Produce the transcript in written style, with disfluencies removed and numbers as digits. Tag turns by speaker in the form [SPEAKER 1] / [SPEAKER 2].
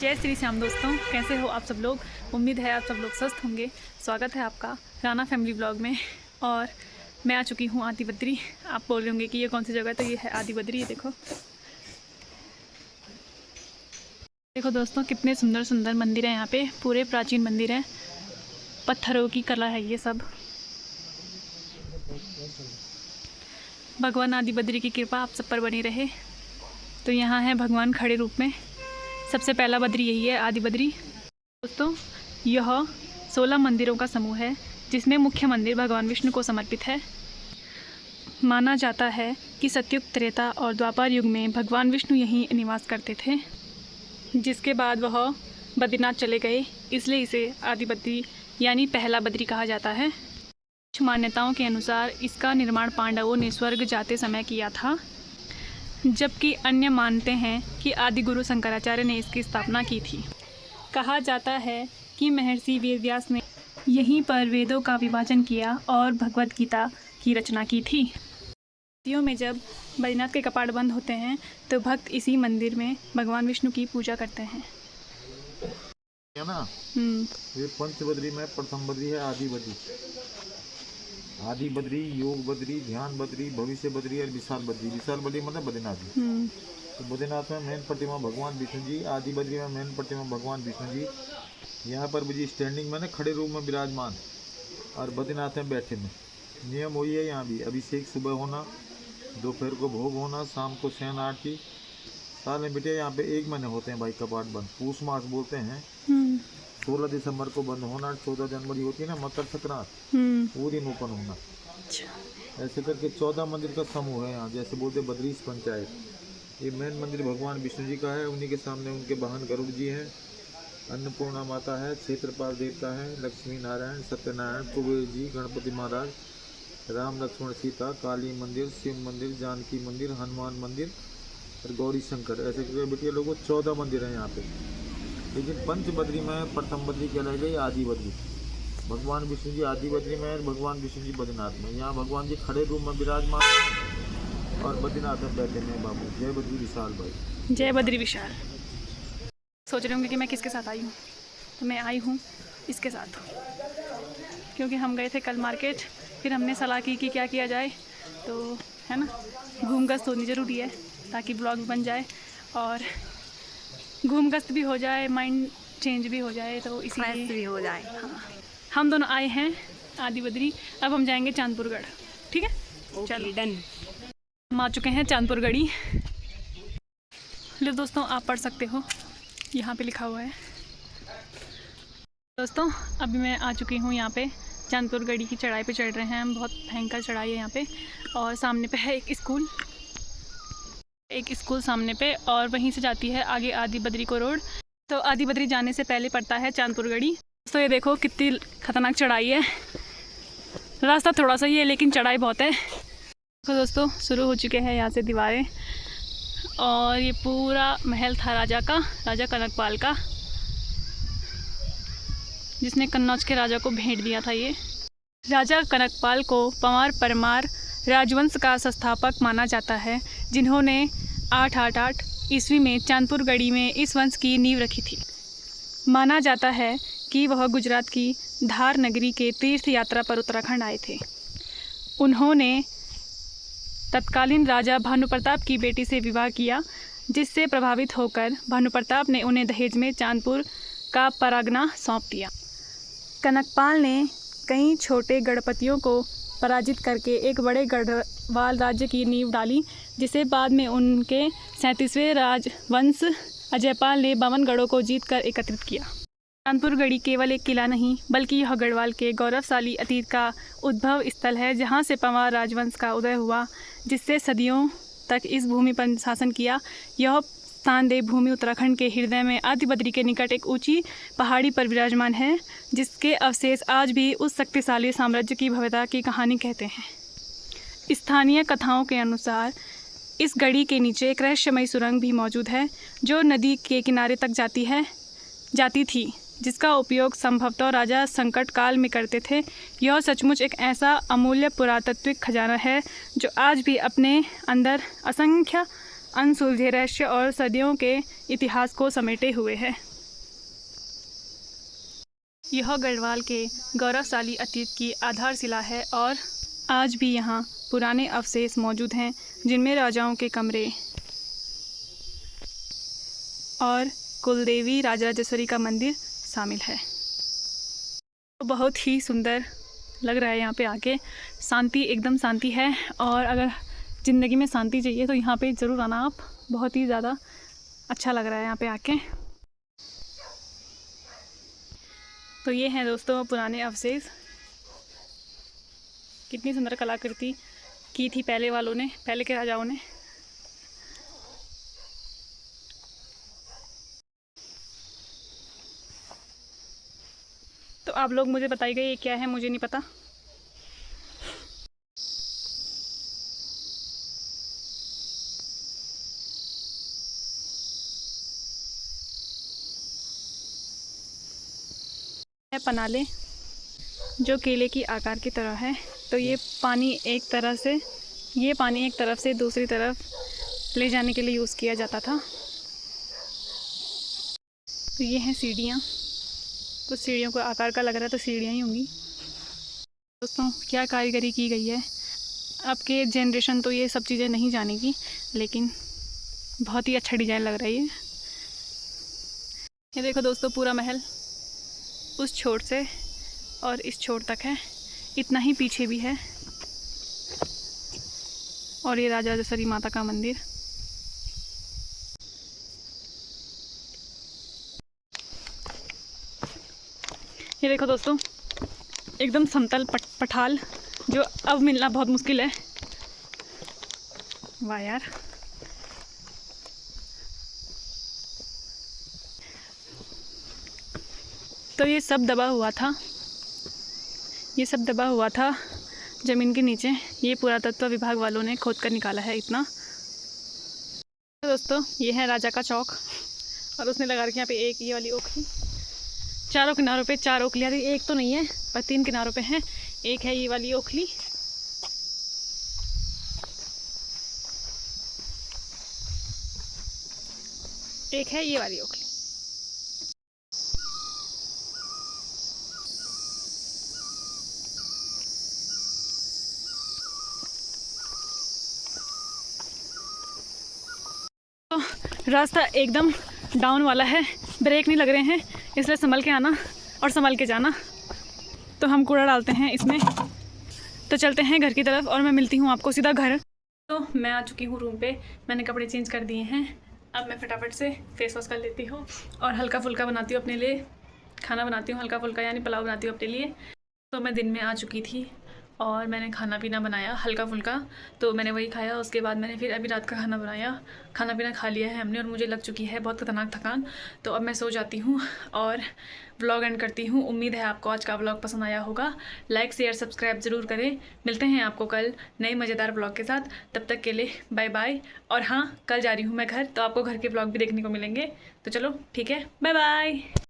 [SPEAKER 1] जय श्री श्याम दोस्तों, कैसे हो आप सब लोग। उम्मीद है आप सब लोग स्वस्थ होंगे। स्वागत है आपका राना फैमिली ब्लॉग में। और मैं आ चुकी हूँ आदि बद्री। आप बोल रहे होंगे कि ये कौन सी जगह है, तो ये है आदि बद्री। ये देखो देखो दोस्तों, कितने सुंदर सुंदर मंदिर हैं यहाँ पे। पूरे प्राचीन मंदिर हैं, पत्थरों की कला है ये सब। भगवान आदि बद्री की कृपा आप सब पर बनी रहे। तो यहाँ है भगवान खड़े रूप में। सबसे पहला बद्री यही है, आदि बद्री। दोस्तों, यह 16 मंदिरों का समूह है, जिसमें मुख्य मंदिर भगवान विष्णु को समर्पित है। माना जाता है कि सतयुग, त्रेता और द्वापर युग में भगवान विष्णु यहीं निवास करते थे, जिसके बाद वह बद्रीनाथ चले गए, इसलिए इसे आदि बद्री यानी पहला बद्री कहा जाता है। कुछ मान्यताओं के अनुसार इसका निर्माण पांडवों ने स्वर्ग जाते समय किया था, जबकि अन्य मानते हैं कि आदि गुरु शंकराचार्य ने इसकी स्थापना की थी। कहा जाता है कि महर्षि वेदव्यास ने यहीं पर वेदों का विभाजन किया और भगवद गीता की रचना की थी। सर्दियों में जब बद्रीनाथ के कपाट बंद होते हैं तो भक्त इसी मंदिर में भगवान विष्णु की पूजा करते हैं।
[SPEAKER 2] है ना। ये पंचबद्री में प्रथम बद्री है आदि बद्री। आदि बद्री, योग बद्री, ध्यान बद्री, भविष्य बद्री और विशाल बद्री। विशाल बद्री मतलब बद्रीनाथ जी। तो बद्रीनाथ में मेन प्रतिमा भगवान विष्णु जी, आदि बद्री में मेन प्रतिमा भगवान विष्णु जी। यहाँ पर जी स्टैंडिंग में ना खड़े रूप में विराजमान, और बद्रीनाथ में बैठे में। नियम वही है यहाँ भी। अभिषेक सुबह होना, दोपहर को भोग होना, शाम को शयन आरती। साल में बेटे यहाँ पे 1 महीने होते हैं भाई कपाट बंद। पूष मास बोलते हैं। 16 दिसंबर को बंद होना, 14 जनवरी होती है ना मकर संक्रांति, वो दिन ओपन होना। ऐसे करके 14 मंदिर का समूह है यहाँ। जैसे बोलते बद्रीश पंचायत। ये मेन मंदिर भगवान विष्णु जी का है। उन्हीं के सामने उनके वाहन गरुड़ जी हैं, अन्नपूर्णा माता है, क्षेत्रपाल देवता है, लक्ष्मी नारायण, सत्यनारायण, कुबेर जी, गणपति महाराज, राम लक्ष्मण सीता, काली मंदिर, शिव मंदिर, जानकी मंदिर, हनुमान मंदिर और गौरी शंकर। ऐसे करके बेटिया लोगों 14 मंदिर हैं यहाँ पे। लेकिन पंचबद्री में प्रथम बद्री कहलाई गई आदि बद्री। भगवान विष्णु जी आदि बद्री में, भगवान विष्णु जी बद्रीनाथ में। यहाँ भगवान जी खड़े रूप में विराजमान हैं और बद्रीनाथ में बैठे हैं बाबू। जय बद्री विशाल भाई।
[SPEAKER 1] जय बद्री विशाल। सोच रहे होंगे कि मैं किसके साथ आई हूँ, तो मैं आई हूँ इसके साथ, क्योंकि हम गए थे कल मार्केट। फिर हमने सलाह की कि क्या किया जाए, तो है ना, घूम गश्त होनी ज़रूरी है ताकि ब्लॉग भी बन जाए और घूम गश्त भी हो जाए, माइंड चेंज भी हो जाए, तो इसीलिए
[SPEAKER 3] भी हो जाए।
[SPEAKER 1] हाँ, हम दोनों आए हैं आदि बद्री। अब हम जाएंगे चांदपुरगढ़। ठीक है, चलो
[SPEAKER 3] डन।
[SPEAKER 1] हम आ चुके हैं चांदपुरगढ़ी। लो दोस्तों, आप पढ़ सकते हो, यहाँ पे लिखा हुआ है। दोस्तों, अभी मैं आ चुकी हूँ यहाँ पे चांदपुरगढ़ी की चढ़ाई पे चढ़ रहे हैं हम। बहुत भयंकर चढ़ाई है यहाँ पे, और सामने पे है एक स्कूल सामने पे, और वहीं से जाती है आगे आदि बद्री को रोड। तो आदि बद्री जाने से पहले पड़ता है चांदपुरगढ़ी। तो ये देखो कितनी खतरनाक चढ़ाई है। रास्ता थोड़ा सा ही है लेकिन चढ़ाई बहुत है। तो दोस्तों, शुरू हो चुके हैं यहाँ से दीवारें, और ये पूरा महल था राजा कनकपाल का, जिसने कन्नौज के राजा को भेंट दिया था। ये राजा कनकपाल को पंवार परमार राजवंश का संस्थापक माना जाता है, जिन्होंने 888 ईस्वी में चांदपुरगढ़ी में इस वंश की नींव रखी थी। माना जाता है कि वह गुजरात की धार नगरी के तीर्थ यात्रा पर उत्तराखंड आए थे। उन्होंने तत्कालीन राजा भानुप्रताप की बेटी से विवाह किया, जिससे प्रभावित होकर भानुप्रताप ने उन्हें दहेज में चांदपुर का परागना सौंप दिया। कनकपाल ने कई छोटे गणपतियों को पराजित करके एक बड़े गढ़वाल राज्य की नींव डाली, जिसे बाद में उनके 37वें राजवंश अजयपाल ने 52 गढ़ों को जीतकर एकत्रित किया। चांदपुरगढ़ी केवल एक किला नहीं, बल्कि यह गढ़वाल के गौरवशाली अतीत का उद्भव स्थल है, जहाँ से पंवार राजवंश का उदय हुआ, जिससे सदियों तक इस भूमि पर शासन किया। यह स्थान देवभूमि उत्तराखंड के हृदय में आदि बद्री के निकट एक ऊंची पहाड़ी पर विराजमान है, जिसके अवशेष आज भी उस शक्तिशाली साम्राज्य की भव्यता की कहानी कहते हैं। स्थानीय कथाओं के अनुसार इस गढ़ी के नीचे एक रहस्यमयी सुरंग भी मौजूद है, जो नदी के किनारे तक जाती थी, जिसका उपयोग संभवतः राजा संकट काल में करते थे। यह सचमुच एक ऐसा अमूल्य पुरातात्विक खजाना है जो आज भी अपने अंदर असंख्य अनसुलझे रहस्य और सदियों के इतिहास को समेटे हुए है। यह गढ़वाल के गौरवशाली अतीत की आधारशिला है और आज भी यहाँ पुराने अवशेष मौजूद हैं, जिनमें राजाओं के कमरे और कुलदेवी राजराजेश्वरी का मंदिर शामिल है। तो बहुत ही सुंदर लग रहा है यहाँ पे आके, शांति, एकदम शांति है। और अगर ज़िंदगी में शांति चाहिए तो यहाँ पे ज़रूर आना आप, बहुत ही ज़्यादा अच्छा लग रहा है यहाँ पे आके। तो ये हैं दोस्तों पुराने अवशेष। कितनी सुंदर कलाकृति की थी पहले वालों ने, पहले के राजाओं ने। तो आप लोग मुझे बताइएगा ये क्या है, मुझे नहीं पता। है पनाले, जो केले की आकार की तरह है। तो ये पानी एक तरफ से दूसरी तरफ ले जाने के लिए यूज़ किया जाता था। तो ये हैं सीढ़ियाँ, कुछ सीढ़ियों का आकार का लग रहा है, तो सीढ़ियाँ ही होंगी। दोस्तों क्या कारीगरी की गई है, अब के जनरेशन तो ये सब चीज़ें नहीं जानेगी, लेकिन बहुत ही अच्छा डिज़ाइन लग रहा है ये देखो दोस्तों, पूरा महल उस छोर से और इस छोर तक है, इतना ही पीछे भी है। और ये राजराजेश्वरी माता का मंदिर। ये देखो दोस्तों, एकदम समतल पठाल, जो अब मिलना बहुत मुश्किल है। वाह यार। तो ये सब दबा हुआ था ज़मीन के नीचे। ये पुरातत्व विभाग वालों ने खोद कर निकाला है इतना। तो दोस्तों ये है राजा का चौक, और उसने लगा रखी यहाँ पे एक ये वाली ओखली। चारों किनारों पे 4 ओखलियाँ, एक तो नहीं है पर 3 किनारों पे हैं। एक है ये वाली ओखली, एक है ये वाली ओखली। रास्ता एकदम डाउन वाला है, ब्रेक नहीं लग रहे हैं, इसलिए संभल के आना और संभल के जाना। तो हम कूड़ा डालते हैं इसमें। तो चलते हैं घर की तरफ और मैं मिलती हूँ आपको सीधा घर। तो मैं आ चुकी हूँ रूम पे, मैंने कपड़े चेंज कर दिए हैं। अब मैं फटाफट से फेस वॉश कर लेती हूँ और हल्का फुल्का बनाती हूँ अपने लिए, खाना बनाती हूँ हल्का फुल्का, यानी पुलाव बनाती हूँ अपने लिए। तो मैं दिन में आ चुकी थी और मैंने खाना पीना बनाया हल्का फुल्का, तो मैंने वही खाया। उसके बाद मैंने फिर अभी रात का खाना बनाया, खाना पीना खा लिया है हमने, और मुझे लग चुकी है बहुत खतरनाक थकान। तो अब मैं सो जाती हूँ और व्लॉग एंड करती हूँ। उम्मीद है आपको आज का व्लॉग पसंद आया होगा। लाइक शेयर सब्सक्राइब ज़रूर करें। मिलते हैं आपको कल नई मज़ेदार व्लॉग के साथ, तब तक के लिए बाय बाय। और हाँ, कल जा रही हूँ मैं घर, तो आपको घर के व्लॉग भी देखने को मिलेंगे। तो चलो ठीक है, बाय बाय।